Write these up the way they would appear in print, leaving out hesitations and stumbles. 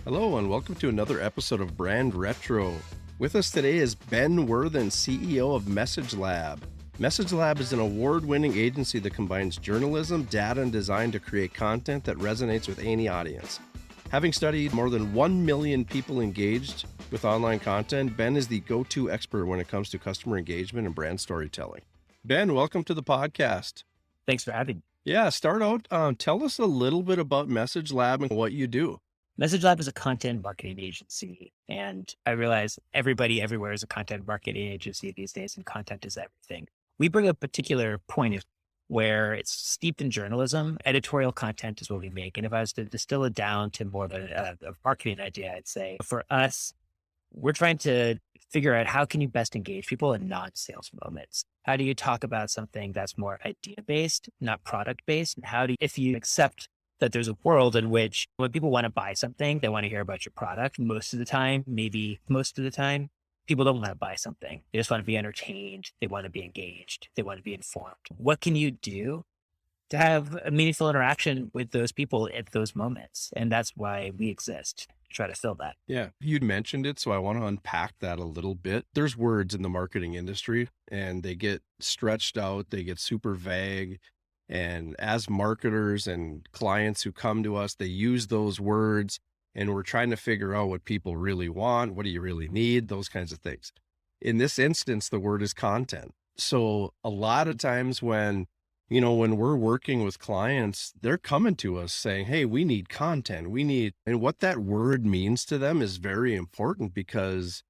Hello, and welcome to another episode of Brand Retro. With us today is Ben Worthen, CEO of Message Lab. Message Lab is an award-winning agency that combines journalism, data, and design to create content that resonates with any audience. Having studied more than 1 million people engaged with online content, Ben is the go-to expert when it comes to customer engagement and brand storytelling. Ben, welcome to the podcast. Thanks for having me. Yeah, start out, tell us a little bit about Message Lab and what you do. Message Lab is a content marketing agency, and I realize everybody everywhere is a content marketing agency these days, and content is everything. We bring a particular point of where it's steeped in journalism. Editorial content is what we make. And if I was to distill it down to more of a marketing idea, I'd say for us, we're trying to figure out how can you best engage people in non-sales moments? How do you talk about something that's more idea-based, not product-based? And how do you, if you accept that there's a world in which when people want to buy something, they want to hear about your product most of the time, maybe most of the time, people don't want to buy something. They just want to be entertained. They want to be engaged. They want to be informed. What can you do to have a meaningful interaction with those people at those moments? And that's why we exist, to try to fill that. Yeah, you'd mentioned it, so I want to unpack that a little bit. There's words in the marketing industry and they get stretched out, they get super vague. And as marketers and clients who come to us, they use those words and we're trying to figure out what people really want. What do you really need? Those kinds of things. In this instance, the word is content. So a lot of times when we're working with clients, they're coming to us saying, hey, we need content. And what that word means to them is very important because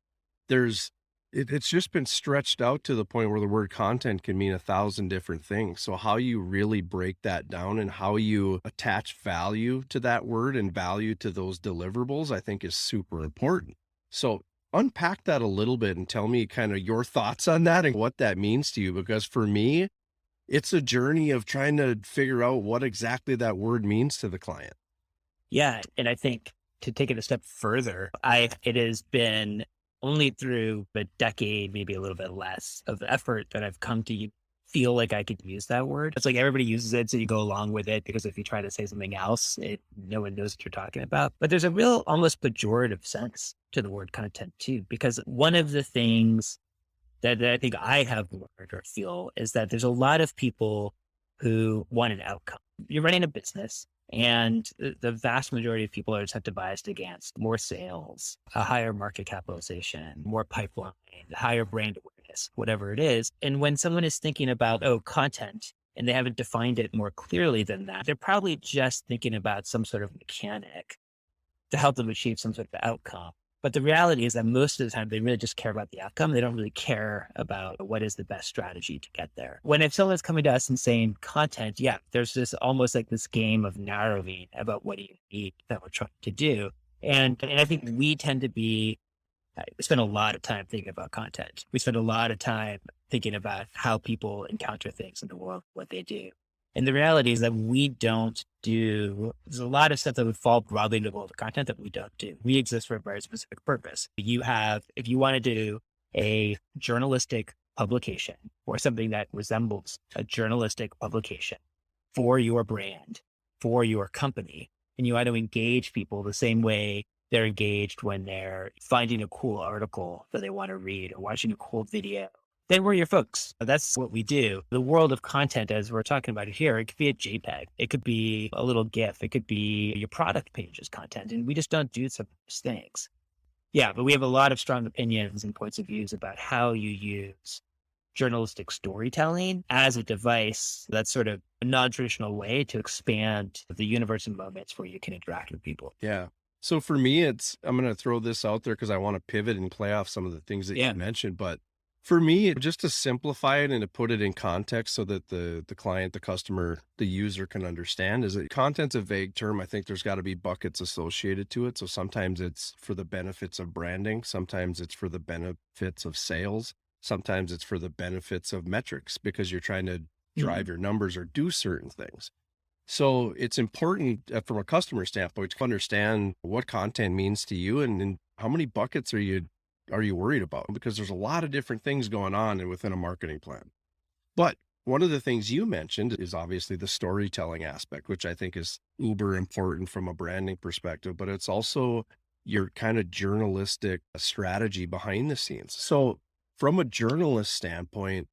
it's just been stretched out to the point where the word content can mean 1,000 different things. So how you really break that down and how you attach value to that word and value to those deliverables, I think is super important. So unpack that a little bit and tell me kind of your thoughts on that and what that means to you. Because for me, it's a journey of trying to figure out what exactly that word means to the client. Yeah. And I think to take it a step further, it has been only through a decade, maybe a little bit less of effort that I've come to feel like I could use that word. It's like everybody uses it, so you go along with it because if you try to say something else, no one knows what you're talking about. But there's a real almost pejorative sense to the word content too, because one of the things that I think I have learned or feel is that there's a lot of people who want an outcome. You're running a business. And the vast majority of people are incentivized against more sales, a higher market capitalization, more pipeline, higher brand awareness, whatever it is. And when someone is thinking about, content, and they haven't defined it more clearly than that, they're probably just thinking about some sort of mechanic to help them achieve some sort of outcome. But the reality is that most of the time, they really just care about the outcome. They don't really care about what is the best strategy to get there. If someone's coming to us and saying content, yeah, there's this almost like this game of narrowing about what do you need that we're trying to do. And I think we tend to we spend a lot of time thinking about content. We spend a lot of time thinking about how people encounter things in the world, what they do. And the reality is that there's a lot of stuff that would fall broadly into the world of content that we don't do. We exist for a very specific purpose. If you want to do a journalistic publication or something that resembles a journalistic publication for your brand, for your company, and you want to engage people the same way they're engaged when they're finding a cool article that they want to read or watching a cool video, then we're your folks. That's what we do. The world of content, as we're talking about it here, it could be a JPEG. It could be a little GIF. It could be your product pages content. And we just don't do some of those things. Yeah, but we have a lot of strong opinions and points of views about how you use journalistic storytelling as a device that's sort of a non-traditional way to expand the universe of moments where you can interact with people. Yeah. So for me, I'm going to throw this out there because I want to pivot and play off some of the things that you mentioned, but for me, just to simplify it and to put it in context so that the client, the customer, the user can understand is that content's a vague term. I think there's got to be buckets associated to it. So sometimes it's for the benefits of branding. Sometimes it's for the benefits of sales. Sometimes it's for the benefits of metrics because you're trying to drive your numbers or do certain things. So it's important from a customer standpoint to understand what content means to you and how many buckets are you worried about? Because there's a lot of different things going on within a marketing plan. But one of the things you mentioned is obviously the storytelling aspect, which I think is uber important from a branding perspective, but it's also your kind of journalistic strategy behind the scenes. So from a journalist standpoint,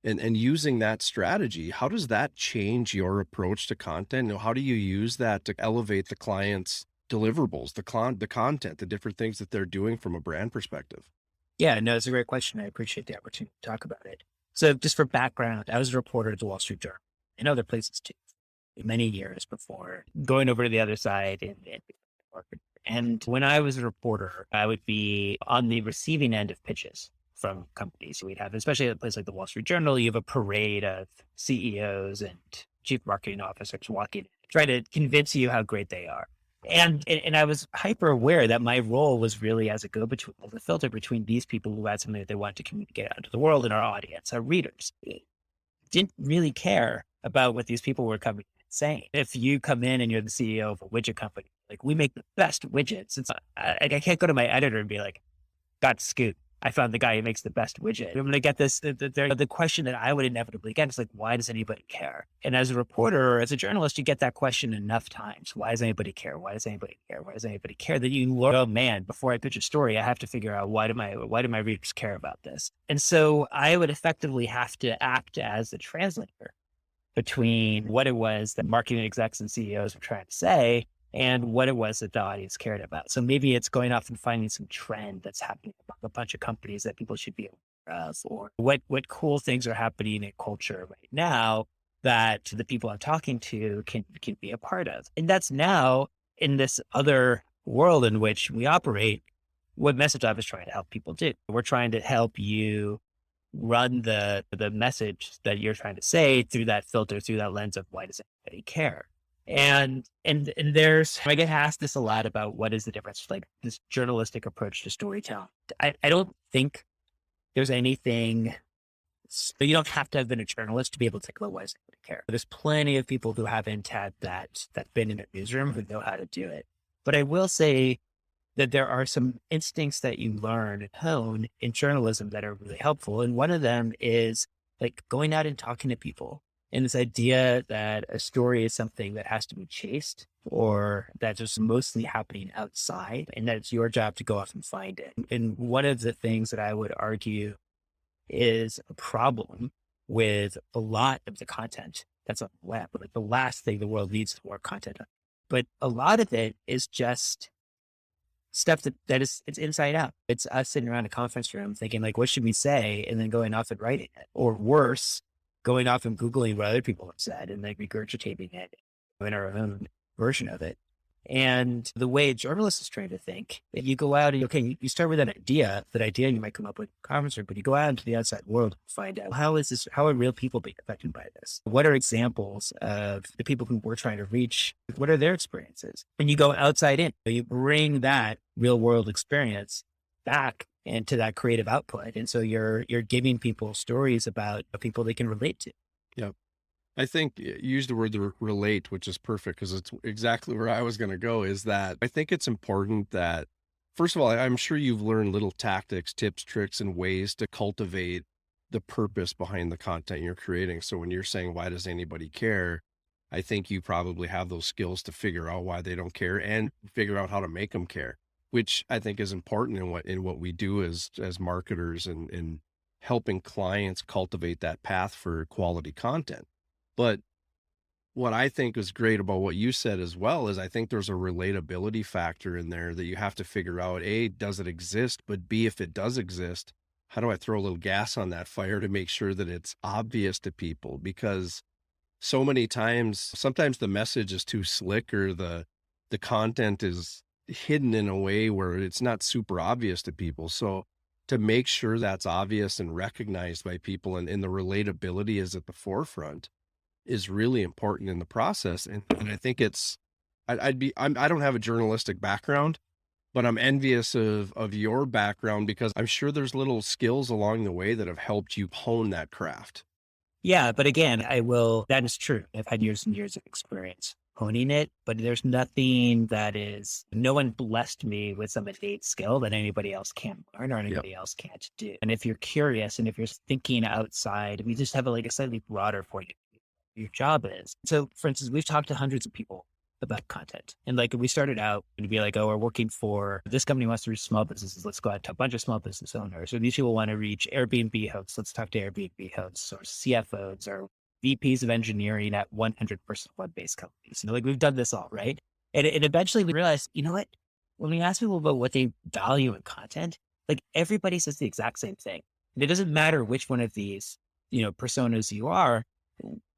and using that strategy, how does that change your approach to content? How do you use that to elevate the client's deliverables, the content, the different things that they're doing from a brand perspective? Yeah, no, it's a great question. I appreciate the opportunity to talk about it. So just for background, I was a reporter at the Wall Street Journal and other places too, many years before going over to the other side and marketing. And when I was a reporter, I would be on the receiving end of pitches from companies. We'd have, especially at a place like the Wall Street Journal, you have a parade of CEOs and chief marketing officers walking in, try to convince you how great they are. And I was hyper aware that my role was really as a go-between, as a filter between these people who had something that they wanted to communicate out to the world and our audience, our readers. Didn't really care about what these people were coming and saying. If you come in and you're the CEO of a widget company, like we make the best widgets. I can't go to my editor and be like, got scoop. I found the guy who makes the best widget. I'm going to get this. The question that I would inevitably get is like, why does anybody care? And as a reporter or as a journalist, you get that question enough times. Why does anybody care? Why does anybody care? Why does anybody care? That you learn, oh man, before I pitch a story, I have to figure out why do my readers care about this? And so I would effectively have to act as the translator between what it was that marketing execs and CEOs were trying to say and what it was that the audience cared about. So maybe it's going off and finding some trend that's happening among a bunch of companies that people should be aware of, or what cool things are happening in culture right now that the people I'm talking to can be a part of. And that's now in this other world in which we operate, what Message Lab is trying to help people do. We're trying to help you run the message that you're trying to say through that filter, through that lens of why does anybody care? And there's, I get asked this a lot about what is the difference, like this journalistic approach to storytelling. I don't think there's anything, so you don't have to have been a journalist to be able to think about why does anybody care. There's plenty of people who haven't had that been in a newsroom who know how to do it. But I will say that there are some instincts that you learn and hone in journalism that are really helpful. And one of them is like going out and talking to people. And this idea that a story is something that has to be chased or that's just mostly happening outside and that it's your job to go off and find it. And one of the things that I would argue is a problem with a lot of the content that's on the web. Like the last thing the world needs is more content. But a lot of it is just stuff it's inside out. It's us sitting around a conference room thinking like, what should we say? And then going off and writing it, or worse, going off and Googling what other people have said and like regurgitating it in our own version of it. And the way a journalist is trained to think, that you go out and, okay, you start with that idea you might come up with a conference room, but you go out into the outside world and find out how are real people being affected by this? What are examples of the people who we're trying to reach? What are their experiences? And you go outside in, you bring that real world experience back into that creative output. And so you're giving people stories about people they can relate to. Yeah. I think you use the word relate, which is perfect because it's exactly where I was going to go, is that I think it's important that, first of all, I'm sure you've learned little tactics, tips, tricks, and ways to cultivate the purpose behind the content you're creating. So when you're saying, why does anybody care? I think you probably have those skills to figure out why they don't care and figure out how to make them care, which I think is important in what we do as marketers and helping clients cultivate that path for quality content. But what I think is great about what you said as well is I think there's a relatability factor in there that you have to figure out, A, does it exist? But B, if it does exist, how do I throw a little gas on that fire to make sure that it's obvious to people? Because so many times, sometimes the message is too slick or the content is hidden in a way where it's not super obvious to people. So to make sure that's obvious and recognized by people and the relatability is at the forefront is really important in the process. And I think it's, I don't have a journalistic background, but I'm envious of your background because I'm sure there's little skills along the way that have helped you hone that craft. Yeah. But again, that is true. I've had years and years of experience honing it, but there's nothing no one blessed me with some innate skill that anybody else can't learn or anybody else can't do. And if you're curious and if you're thinking outside, we just have a slightly broader point of view. Your job is. So for instance, we've talked to hundreds of people about content. And like we started out to be like, oh, we're working for this company wants to reach small businesses. Let's go out to a bunch of small business owners. Or these people want to reach Airbnb hosts. Let's talk to Airbnb hosts or CFOs or VPs of engineering at 100% web-based companies. Like we've done this all, right? And eventually we realized, you know what? When we ask people about what they value in content, like everybody says the exact same thing. And it doesn't matter which one of these, personas you are.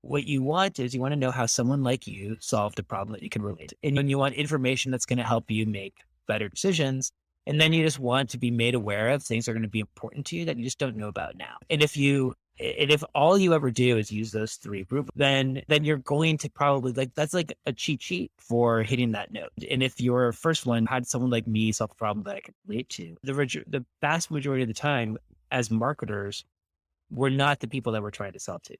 What you want is you want to know how someone like you solved a problem that you can relate to. And then you want information that's going to help you make better decisions. And then you just want to be made aware of things that are going to be important to you that you just don't know about now. And if all you ever do is use those three groups, then you're going to probably that's like a cheat sheet for hitting that note. And if your first one had someone like me solve a problem that I could relate to, the vast majority of the time as marketers, we're not the people that we're trying to sell to.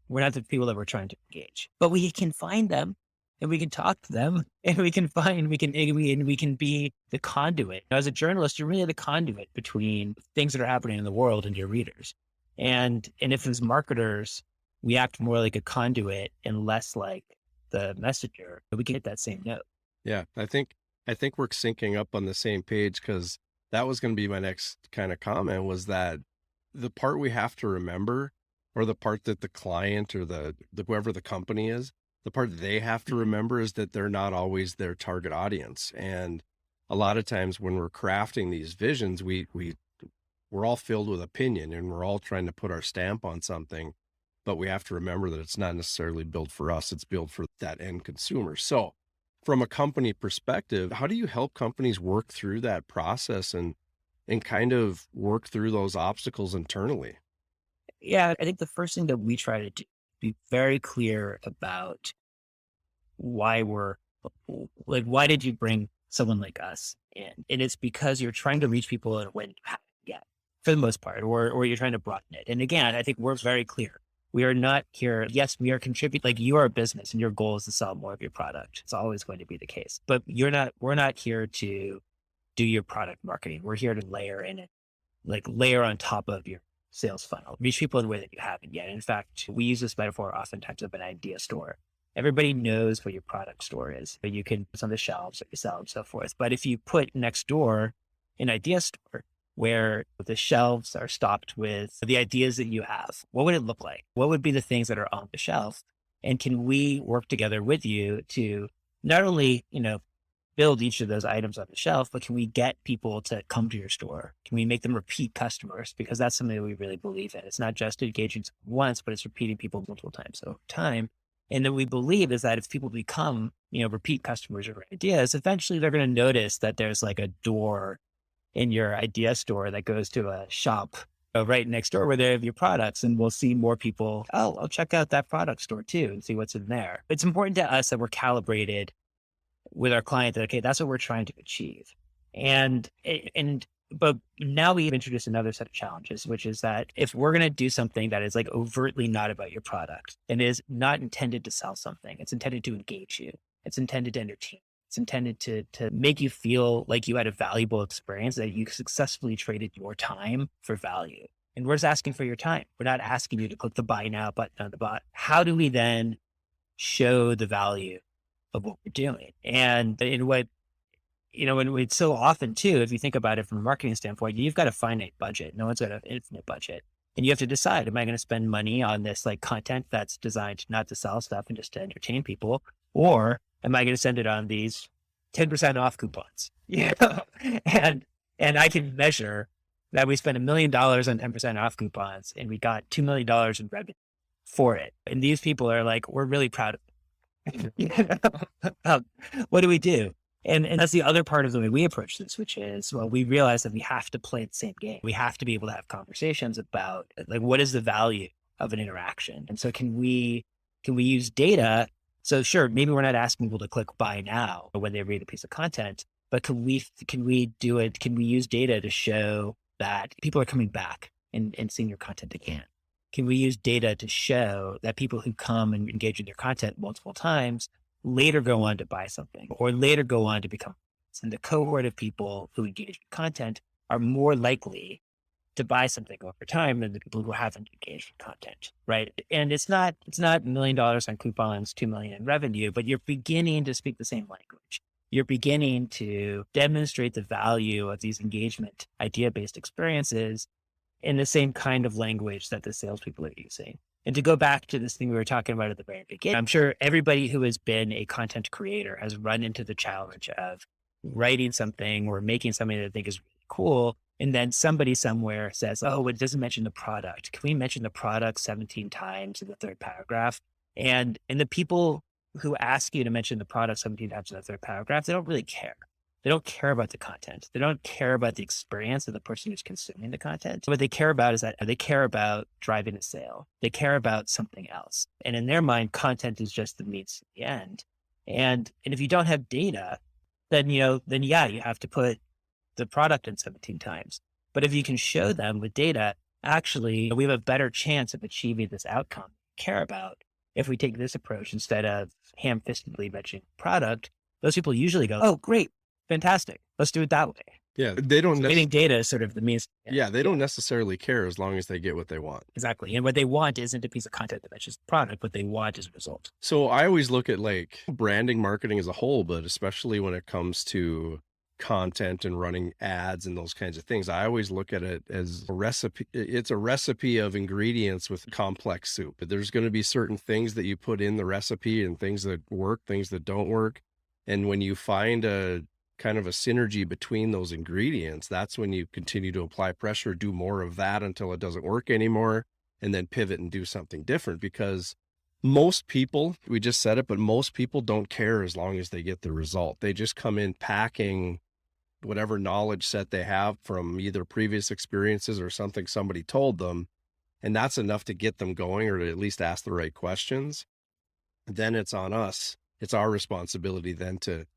We're not the people that we're trying to engage, but we can find them and we can talk to them and we can be the conduit. As a journalist, you're really the conduit between things that are happening in the world and your readers. And if as marketers, we act more like a conduit and less like the messenger, we can hit that same note. Yeah. I think we're syncing up on the same page, because that was going to be my next kind of comment, was that the part we have to remember, or the part that the client or the whoever the company is, the part they have to remember is that they're not always their target audience. And a lot of times when we're crafting these visions, we're all filled with opinion and we're all trying to put our stamp on something, but we have to remember that it's not necessarily built for us. It's built for that end consumer. So from a company perspective, how do you help companies work through that process and kind of work through those obstacles internally? Yeah, I think the first thing that we try to do, be very clear about why why did you bring someone like us in? And it's because you're trying to reach people in a way you haven't yet, for the most part, or you're trying to broaden it. And again, I think we're very clear. We are not here. Yes, we are contributing. Like, you are a business and your goal is to sell more of your product. It's always going to be the case. But we're not here to do your product marketing. We're here to layer on top of your sales funnel, reach people in a way that you haven't yet. In fact, we use this metaphor oftentimes of an idea store. Everybody knows what your product store is, but you can put on the shelves that you sell and so forth. But if you put next door an idea store where the shelves are stocked with the ideas that you have, what would it look like? What would be the things that are on the shelf? And can we work together with you to not only, build each of those items on the shelf, but can we get people to come to your store? Can we make them repeat customers? Because that's something that we really believe in. It's not just engaging once, but it's repeating people multiple times over time. And then we believe is that if people become, repeat customers of ideas, eventually they're going to notice that there's like a door in your idea store that goes to a shop right next door where they have your products. And we'll see more people, oh, I'll check out that product store too and see what's in there. It's important to us that we're calibrated with our client that, okay, that's what we're trying to achieve. But now we've introduced another set of challenges, which is that if we're going to do something that is like overtly not about your product and is not intended to sell something, it's intended to engage you. It's intended to entertain. It's intended to make you feel like you had a valuable experience, that you successfully traded your time for value. And we're just asking for your time. We're not asking you to click the buy now button on the bot. How do we then show the value of what we're doing? And in what, and it's so often too, if you think about it from a marketing standpoint, you've got a finite budget. No one's got an infinite budget. And you have to decide, am I going to spend money on this like content that's designed not to sell stuff and just to entertain people? Or am I going to send it on these 10% off coupons? And I can measure that we spent $1 million on 10% off coupons and we got $2 million in revenue for it. And these people are like, we're really proud of it. What do we do? And that's the other part of the way we approach this, which is, well, we realize that we have to play the same game. We have to be able to have conversations about like, what is the value of an interaction? And so can we use data? So sure, maybe we're not asking people to click buy now when they read a piece of content, but can we do it? Can we use data to show that people are coming back and seeing your content again? Can we use data to show that people who come and engage in your content multiple times later go on to buy something or later go on to become, and the cohort of people who engage in content are more likely to buy something over time than the people who haven't engaged with content, right? And it's not $1 million on coupons, 2 million in revenue, but you're beginning to speak the same language. You're beginning to demonstrate the value of these engagement, idea-based experiences in the same kind of language that the salespeople are using. And to go back to this thing we were talking about at the very beginning, I'm sure everybody who has been a content creator has run into the challenge of writing something or making something that they think is really cool. And then somebody somewhere says, oh, it doesn't mention the product. Can we mention the product 17 times in the third paragraph? And the people who ask you to mention the product 17 times in the third paragraph, they don't really care. They don't care about the content. They don't care about the experience of the person who's consuming the content. What they care about is that they care about driving a sale. They care about something else. And in their mind, content is just the means to the end. And if you don't have data, then yeah, you have to put the product in 17 times. But if you can show them with data, actually, we have a better chance of achieving this outcome we care about if we take this approach instead of ham-fistedly mentioning product. Those people usually go, oh, great. Fantastic. Let's do it that way. Yeah. They don't getting data is sort of the means. Yeah. They don't necessarily care as long as they get what they want. Exactly. And what they want isn't a piece of content that mentions the product. What they want is a result. So I always look at like branding, marketing as a whole, but especially when it comes to content and running ads and those kinds of things, I always look at it as a recipe. It's a recipe of ingredients with complex soup. There's going to be certain things that you put in the recipe and things that work, things that don't work. And when you find a kind of a synergy between those ingredients, that's when you continue to apply pressure, do more of that until it doesn't work anymore, and then pivot and do something different. Because most people, we just said it, but most people don't care as long as they get the result. They just come in packing whatever knowledge set they have from either previous experiences or something somebody told them. And that's enough to get them going or to at least ask the right questions. Then it's on us. It's our responsibility then to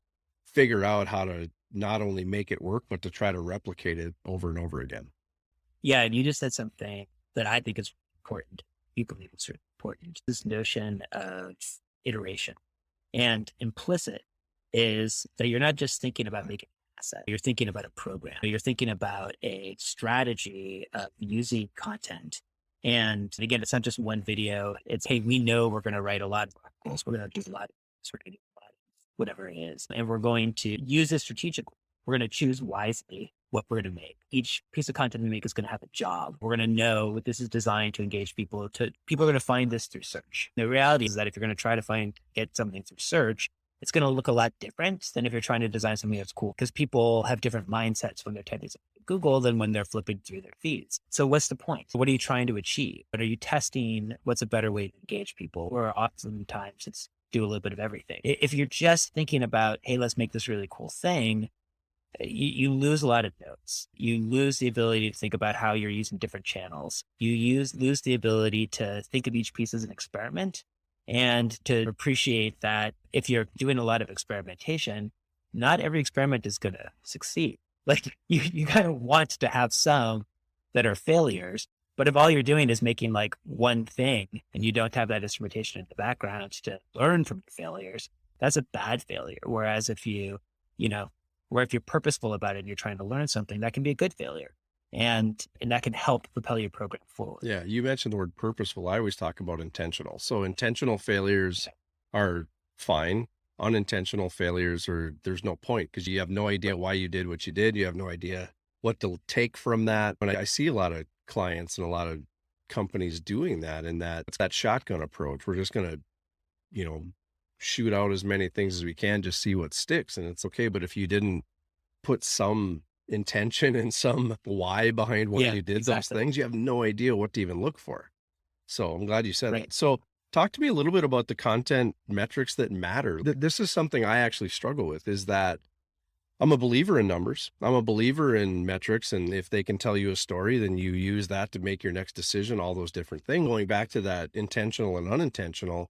figure out how to not only make it work, but to try to replicate it over and over again. Yeah. And you just said something that I think is important. You believe it's really important. This notion of iteration, and implicit is that you're not just thinking about making an asset. You're thinking about a program. You're thinking about a strategy of using content. And again, it's not just one video. It's, hey, we know we're going to write a lot of articles. We're going to do a lot of whatever it is. And we're going to use this strategically. We're going to choose wisely what we're going to make. Each piece of content we make is going to have a job. We're going to know what this is designed to engage people. People are going to find this through search. The reality is that if you're going to try to get something through search, it's going to look a lot different than if you're trying to design something that's cool, because people have different mindsets when they're typing something in Google than when they're flipping through their feeds. So what's the point? What are you trying to achieve? But are you testing what's a better way to engage people? Or oftentimes it's do a little bit of everything. If you're just thinking about, hey, let's make this really cool thing, you lose a lot of notes. You lose the ability to think about how you're using different channels. You lose the ability to think of each piece as an experiment and to appreciate that if you're doing a lot of experimentation, not every experiment is going to succeed. Like you kind of want to have some that are failures, but if all you're doing is making like one thing and you don't have that instrumentation in the background to learn from your failures, that's a bad failure. Whereas if you're purposeful about it and you're trying to learn something, that can be a good failure. And that can help propel your program forward. Yeah. You mentioned the word purposeful. I always talk about intentional. So intentional failures are fine. Unintentional failures there's no point because you have no idea why you did what you did. You have no idea what to take from that. And I see a lot of clients and a lot of companies doing that, and it's that shotgun approach. We're just going to, shoot out as many things as we can, just see what sticks. And it's okay. But if you didn't put some intention and some why behind what you did, those things, you have no idea what to even look for. So I'm glad you said that. So talk to me a little bit about the content metrics that matter. This is something I actually struggle with, is that I'm a believer in numbers. I'm a believer in metrics. And if they can tell you a story, then you use that to make your next decision, all those different things. Going back to that intentional and unintentional,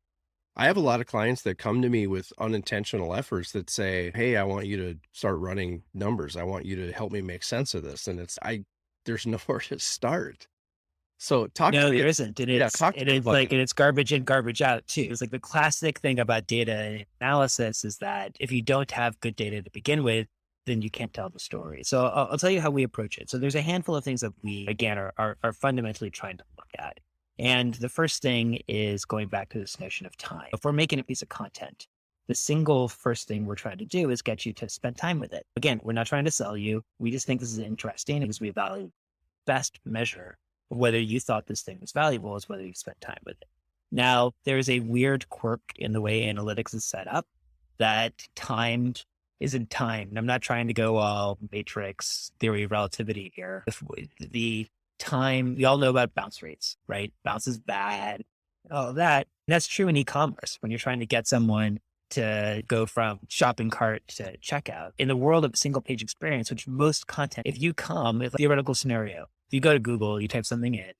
I have a lot of clients that come to me with unintentional efforts that say, hey, I want you to start running numbers. I want you to help me make sense of this. And there's nowhere to start. So there isn't. And it's garbage in, garbage out too. It's like the classic thing about data analysis is that if you don't have good data to begin with, then you can't tell the story. So I'll tell you how we approach it. So there's a handful of things that we, again, are fundamentally trying to look at. And the first thing is going back to this notion of time. If we're making a piece of content, the single first thing we're trying to do is get you to spend time with it. Again, we're not trying to sell you. We just think this is interesting because we value best measure of whether you thought this thing was valuable is whether you spent time with it. Now, there's a weird quirk in the way analytics is set up that time isn't time. And I'm not trying to go all matrix theory of relativity here. The time, we all know about bounce rates, right? Bounce is bad, all of that. And that's true in e-commerce when you're trying to get someone to go from shopping cart to checkout. In the world of single page experience, which most content, if you come, if a theoretical scenario, if you go to Google, you type something in,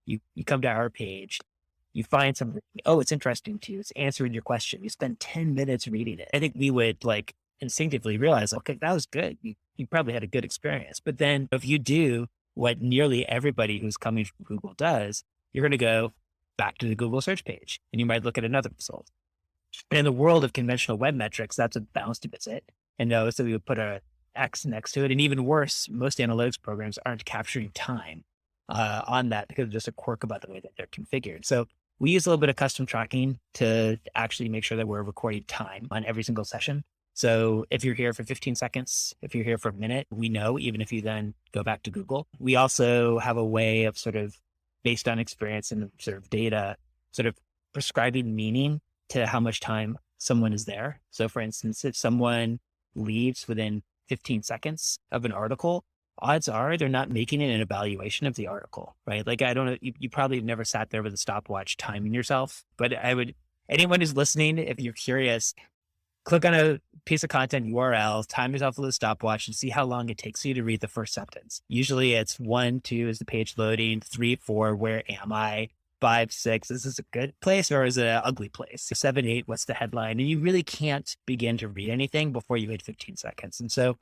you come to our page, you find something, oh, it's interesting to you, it's answering your question. You spend 10 minutes reading it. I think we would like instinctively realize, okay, that was good. You probably had a good experience. But then if you do what nearly everybody who's coming from Google does, you're going to go back to the Google search page and you might look at another result. And in the world of conventional web metrics, that's a bounce to visit. And notice that we would put a X next to it. And even worse, most analytics programs aren't capturing time on that because of just a quirk about the way that they're configured. So we use a little bit of custom tracking to actually make sure that we're recording time on every single session. So if you're here for 15 seconds, if you're here for a minute, we know, even if you then go back to Google. We also have a way of sort of based on experience and sort of data, sort of prescribing meaning to how much time someone is there. So for instance, if someone leaves within 15 seconds of an article, odds are they're not making an evaluation of the article, right? Like, I don't know, you probably have never sat there with a stopwatch timing yourself, but anyone who's listening, if you're curious, click on a piece of content URL, time yourself with a stopwatch and see how long it takes you to read the first sentence. Usually it's 1, 2 is the page loading, 3, 4, where am I? 5, 6, is this a good place or is it an ugly place? 7, 8, what's the headline? And you really can't begin to read anything before you hit 15 seconds. And so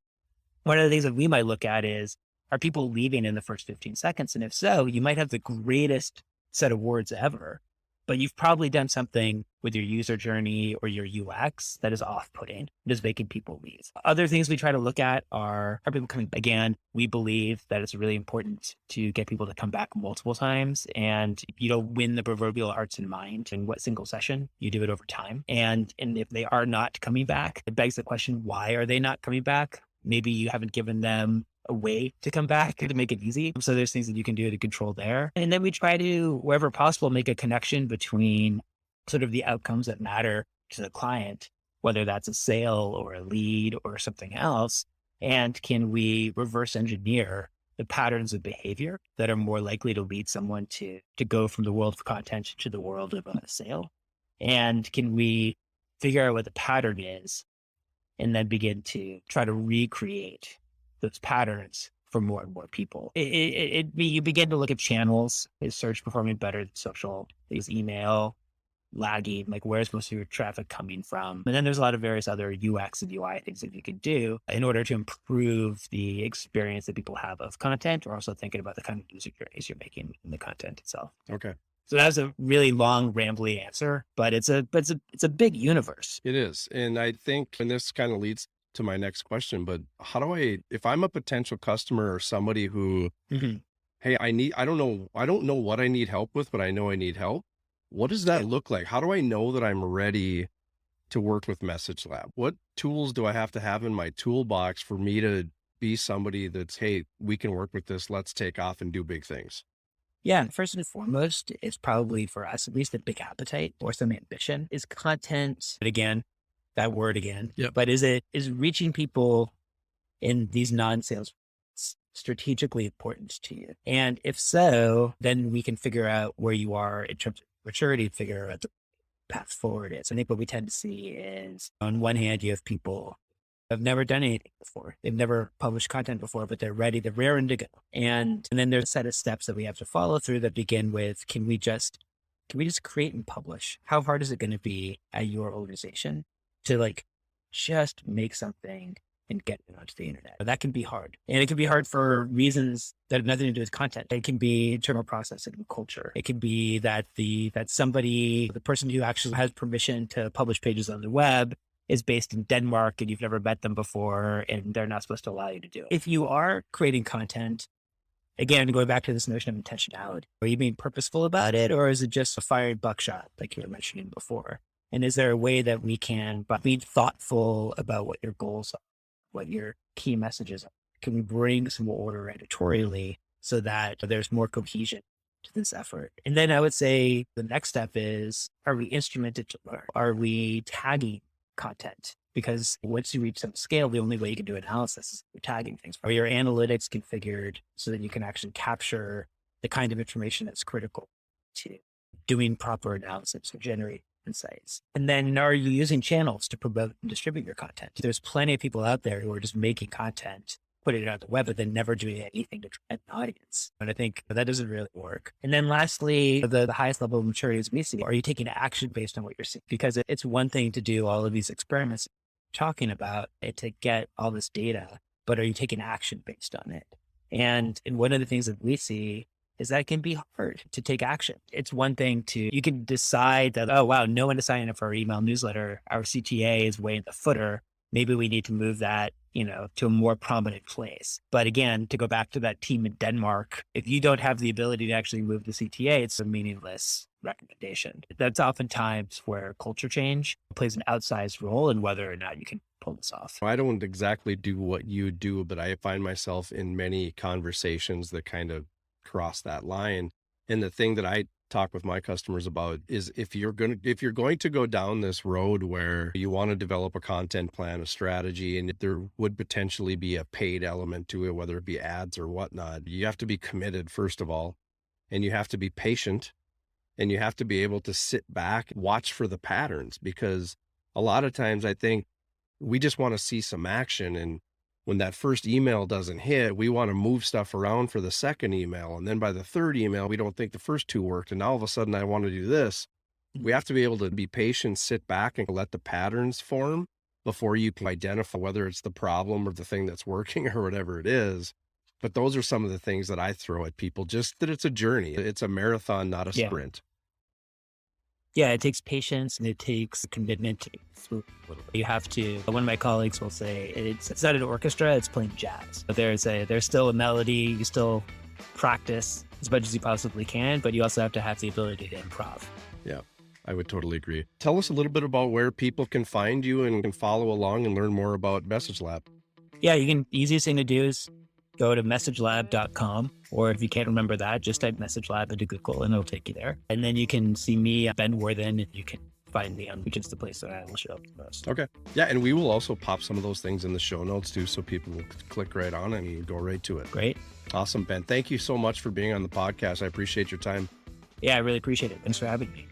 one of the things that we might look at is, are people leaving in the first 15 seconds? And if so, you might have the greatest set of words ever, but you've probably done something with your user journey or your UX that is off-putting, just making people leave. Other things we try to look at are people coming? Again, we believe that it's really important to get people to come back multiple times, and you don't win the proverbial hearts and mind in what single session. You do it over time. And if they are not coming back, it begs the question, why are they not coming back? Maybe you haven't given them a way to come back to make it easy. So there's things that you can do to control there. And then we try to, wherever possible, make a connection between sort of the outcomes that matter to the client, whether that's a sale or a lead or something else. And can we reverse engineer the patterns of behavior that are more likely to lead someone to go from the world of content to the world of a sale? And can we figure out what the pattern is and then begin to try to recreate those patterns for more and more people? You begin to look at channels. Is search performing better than social? Is email lagging? Like, where's most of your traffic coming from? And then there's a lot of various other UX and UI things that you can do in order to improve the experience that people have of content, or also thinking about the kind of user journeys you're making in the content itself. Okay. So that was a really long, rambly answer, but it's a big universe. It is. And I think, and this kind of leads to my next question, but how do if I'm a potential customer or somebody who, hey, I don't know what I need help with, but I know I need help. What does that look like? How do I know that I'm ready to work with Message Lab? What tools do I have to have in my toolbox for me to be somebody that's, hey, we can work with this. Let's take off and do big things. Yeah. First and foremost, it's probably for us, at least a big appetite or some ambition is content. But again, that word again, but is reaching people in these non-sales strategically important to you? And if so, then we can figure out where you are in terms of maturity, figure out the path forward is. I think what we tend to see is, on one hand, you have people who have never done anything before. They've never published content before, but they're ready, they're raring to go. And then there's a set of steps that we have to follow through that begin with, can we just create and publish? How hard is it going to be at your organization to just make something and get it onto the internet? That can be hard. And it can be hard for reasons that have nothing to do with content. It can be internal processing and culture. It can be that the person who actually has permission to publish pages on the web is based in Denmark and you've never met them before and they're not supposed to allow you to do it. If you are creating content, again, going back to this notion of intentionality, are you being purposeful about it, or is it just a firing buckshot like you were mentioning before? And is there a way that we can be thoughtful about what your goals are, what your key messages are? Can we bring some order editorially so that there's more cohesion to this effort? And then I would say the next step is, are we instrumented to learn? Are we tagging content? Because once you reach some scale, the only way you can do analysis is through tagging things. Are your analytics configured so that you can actually capture the kind of information that's critical to doing proper analysis or generate insights? And then are you using channels to promote and distribute your content? There's plenty of people out there who are just making content, putting it on the web, but then never doing anything to drive an audience. And I think that doesn't really work. And then lastly, the highest level of maturity as we see, are you taking action based on what you're seeing? Because it's one thing to do all of these experiments talking about it to get all this data, but are you taking action based on it? And one of the things that we see is that it can be hard to take action. It's one thing you can decide that, oh, wow, no one is signing up for our email newsletter. Our CTA is way in the footer. Maybe we need to move that, to a more prominent place. But again, to go back to that team in Denmark, if you don't have the ability to actually move the CTA, it's a meaningless recommendation. That's oftentimes where culture change plays an outsized role in whether or not you can pull this off. I don't exactly do what you do, but I find myself in many conversations that kind of cross that line. And the thing that I talk with my customers about is if you're going to go down this road where you want to develop a content plan, a strategy, and there would potentially be a paid element to it, whether it be ads or whatnot, you have to be committed, first of all, and you have to be patient, and you have to be able to sit back, watch for the patterns, because a lot of times I think we just want to see some action. And when that first email doesn't hit, we want to move stuff around for the second email. And then by the third email, we don't think the first two worked. And now all of a sudden I want to do this. We have to be able to be patient, sit back and let the patterns form before you can identify whether it's the problem or the thing that's working or whatever it is. But those are some of the things that I throw at people, just that it's a journey. It's a marathon, not a sprint. Yeah, it takes patience and it takes commitment to smooth. You have to, one of my colleagues will say, it's not an orchestra, it's playing jazz. But there's still a melody, you still practice as much as you possibly can, but you also have to have the ability to improv. Yeah, I would totally agree. Tell us a little bit about where people can find you and can follow along and learn more about Message Lab. Yeah, easiest thing to do is go to messagelab.com, or if you can't remember that, just type Message Lab into Google and it'll take you there. And then you can see me, Ben Worthen, and you can find me on, which is the place that I will show up the most. Okay. Yeah, and we will also pop some of those things in the show notes too, so people will click right on it and go right to it. Great. Awesome, Ben. Thank you so much for being on the podcast. I appreciate your time. Yeah, I really appreciate it. Thanks for having me.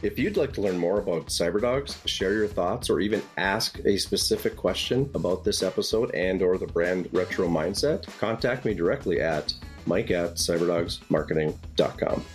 If you'd like to learn more about CyberDogs, share your thoughts, or even ask a specific question about this episode and or the brand Retro Mindset, contact me directly at mike@cyberdogsmarketing.com.